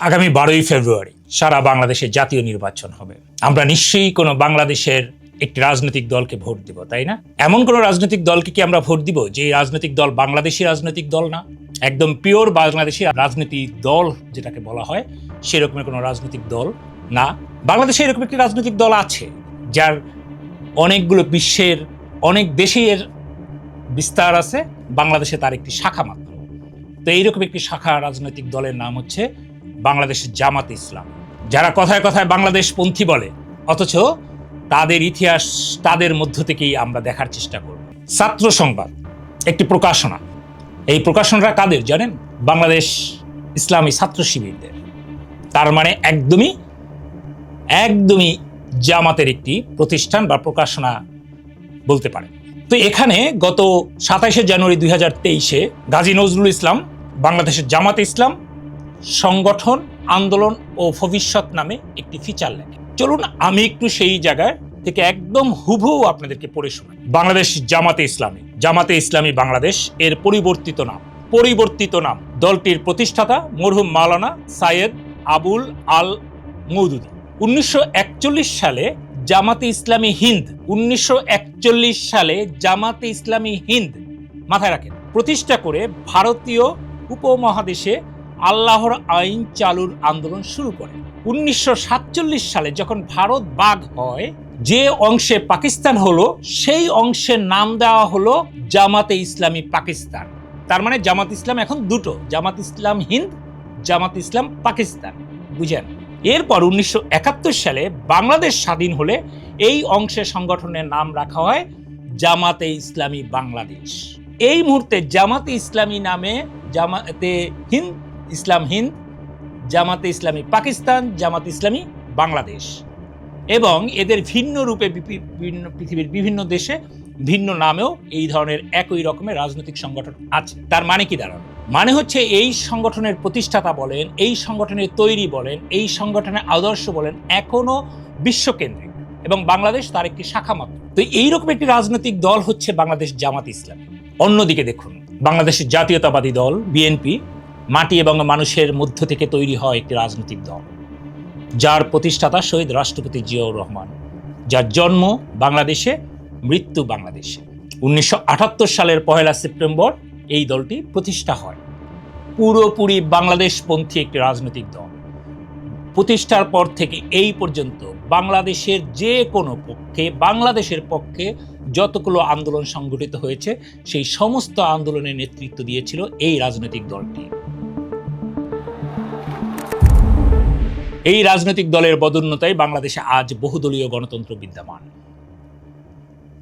আগামী 12ই ফেব্রুয়ারি সারা বাংলাদেশে জাতীয় নির্বাচন হবে। আমরা নিশ্চয়ই কোনো বাংলাদেশের একটি রাজনৈতিক দলকে ভোট দিব, তাই না? এমন কোনো রাজনৈতিক দলকে কি আমরা ভোট দিব যে রাজনৈতিক দল বাংলাদেশি রাজনৈতিক দল না, একদম পিওর বাংলাদেশি রাজনৈতিক দল যেটাকে বলা হয় সেরকমের কোনো রাজনৈতিক দল না। বাংলাদেশে এরকম একটি রাজনৈতিক দল আছে যার অনেকগুলো বিশ্বের অনেক দেশের বিস্তার আছে, বাংলাদেশে তার একটি শাখা মাত্র। তো এইরকম একটি শাখা রাজনৈতিক দলের নাম হচ্ছে বাংলাদেশের জামাতে ইসলাম, যারা কথায় কথায় বাংলাদেশ পন্থী বলে, অথচ তাদের ইতিহাস তাদের মধ্য থেকেই আমরা দেখার চেষ্টা করব। ছাত্র সংবাদ একটি প্রকাশনা, এই প্রকাশনাটা কাদের জানেন? বাংলাদেশ ইসলামী ছাত্র শিবিরদের। তার মানে একদমই জামাতের একটি প্রতিষ্ঠান বা প্রকাশনা বলতে পারে। তো এখানে গত 27শে জানুয়ারি 2023-এ গাজী নজরুল ইসলাম বাংলাদেশের জামাতে ইসলাম সংগঠন, আন্দোলন ও ভবিষ্যৎ নামে একটি ফিচার লেখে। চলুন আমি একটু সেই জায়গায় থেকে একদম হুবহু আপনাদেরকে পড়ে শোনাই। বাংলাদেশ জামাতে ইসলামী বাংলাদেশ এর পরিবর্তিত নাম দলটির প্রতিষ্ঠাতা মরহুম মাওলানা সাইয়েদ আবুল আল মওদুদী 1941 সালে জামাতে ইসলামী হিন্দ মাথায় রাখেন প্রতিষ্ঠা করে ভারতীয় উপমহাদেশে আল্লাহর আইন চালুর আন্দোলন শুরু করে। 1947 সালে যখন ভারত ভাগ হয়, যে অংশে পাকিস্তান হলো সেই অংশের নাম দেওয়া হলো জামাতে ইসলামী পাকিস্তান। তার মানে জামাত ইসলাম এখন দুটো, জামাত ইসলাম হিন্দ, জামাত ইসলাম পাকিস্তান, বুঝেন? এরপর 1971 সালে বাংলাদেশ স্বাধীন হলে এই অংশের সংগঠনের নাম রাখা হয় জামাতে ইসলামী বাংলাদেশ। এই মুহূর্তে জামাতে ইসলামী নামে জামাতে ইসলাম হিন্দ, জামাতে ইসলামী পাকিস্তান, জামাতে ইসলামী বাংলাদেশ, এবং এদের ভিন্ন রূপে পৃথিবীর বিভিন্ন দেশে ভিন্ন নামেও এই ধরনের একই রকমের রাজনৈতিক সংগঠন আছে। তার মানে কি দাঁড়ানো? মানে হচ্ছে এই সংগঠনের প্রতিষ্ঠাতা বলেন, এই সংগঠনের তৈরি বলেন, এই সংগঠনের আদর্শ বলেন এখনো বিশ্বকেন্দ্রিক এবং বাংলাদেশ তার একটি শাখা মাত্র। তো এইরকম একটি রাজনৈতিক দল হচ্ছে বাংলাদেশ জামাত ইসলামী। অন্যদিকে দেখুন, বাংলাদেশের জাতীয়তাবাদী দল বিএনপি মাটি এবং মানুষের মধ্য থেকে তৈরি হয় একটি রাজনৈতিক দল, যার প্রতিষ্ঠাতা শহীদ রাষ্ট্রপতি জিয়াউর রহমান, যার জন্ম বাংলাদেশে, মৃত্যু বাংলাদেশে। 1978 সালের 1 সেপ্টেম্বর এই দলটি প্রতিষ্ঠা হয়। পুরোপুরি বাংলাদেশপন্থী একটি রাজনৈতিক দল। প্রতিষ্ঠার পর থেকে এই পর্যন্ত বাংলাদেশের যে কোনো পক্ষে, বাংলাদেশের পক্ষে যতগুলো আন্দোলন সংগঠিত হয়েছে সেই সমস্ত আন্দোলনের নেতৃত্ব দিয়েছিল এই রাজনৈতিক দলটি। এই রাজনৈতিক দলের বদোন্নতায় বাংলাদেশে আজ বহুদলীয় গণতন্ত্র বিদ্যমান।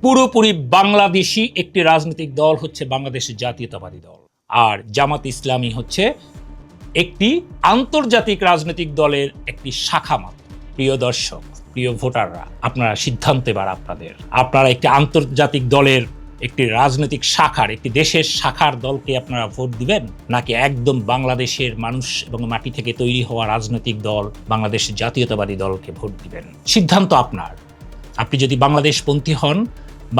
পুরোপুরি বাংলাদেশি একটি রাজনৈতিক দল হচ্ছে বাংলাদেশের জাতীয়তাবাদী দল, আর জামাত ইসলামী হচ্ছে একটি আন্তর্জাতিক রাজনৈতিক দলের একটি শাখা মাত্র। প্রিয় দর্শক, প্রিয় ভোটাররা, আপনারা সিদ্ধান্ত এবার আপনারা একটি আন্তর্জাতিক দলের, একটি রাজনৈতিক শাখার, একটি দেশের শাখার দলকে আপনারা ভোট দিবেন, নাকি একদম বাংলাদেশের মানুষ এবং মাটি থেকে তৈরি হওয়া রাজনৈতিক দল বাংলাদেশের জাতীয়তাবাদী দলকে ভোট দিবেন? সিদ্ধান্ত আপনার। আপনি যদি বাংলাদেশপন্থী হন,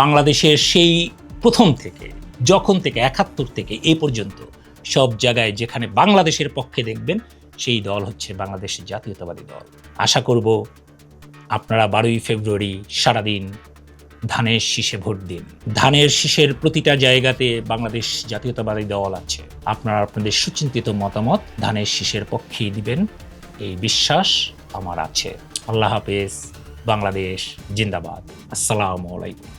বাংলাদেশের সেই প্রথম থেকে, যখন থেকে 71 থেকে এই পর্যন্ত সব জায়গায় যেখানে বাংলাদেশের পক্ষে দেখবেন সেই দল হচ্ছে বাংলাদেশের জাতীয়তাবাদী দল। আশা করব আপনারা 12ই ফেব্রুয়ারি সারাদিন ধানের শীষে ভোট দিন। ধানের শীষের প্রতিটা জায়গাতে বাংলাদেশ জাতীয়তাবাদী দল আছে। আপনারা আপনাদের সুচিন্তিত মতামত ধানের শীষের পক্ষেই দিবেন, এই বিশ্বাস আমার আছে। আল্লাহ হাফেজ। বাংলাদেশ জিন্দাবাদ। আসসালামু আলাইকুম।